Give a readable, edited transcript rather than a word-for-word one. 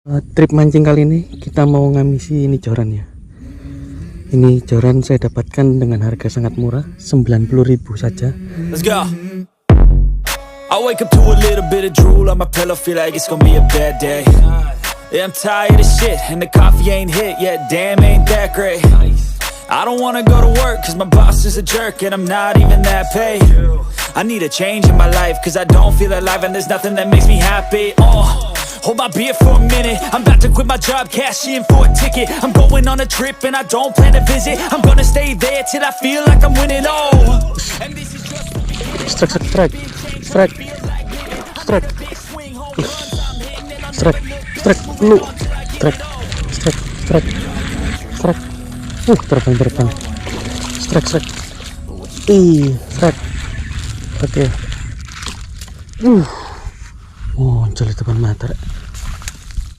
Trip mancing kali ini kita mau ngamisi ini joran ya. Ini joran saya dapatkan dengan harga sangat murah, 90.000 saja. Let's go. I wake up to a little bit of drool on my pillow, feel like it's gonna be a bad day. Yeah, I'm tired of shit and the coffee ain't hit yet, damn ain't that great. I don't wanna go to work cause my boss is a jerk and I'm not even that paid. I need a change in my life cause I don't feel alive and there's nothing that makes me happy. Hold my beer for a minute, I'm about to quit my job, cash in for a ticket. I'm going on a trip and I don't plan to visit. I'm gonna stay there till I feel like I'm winning. And this is just Strike lu, strike. Terbang. Strike. Strike. Oke. Muncul di depan mata.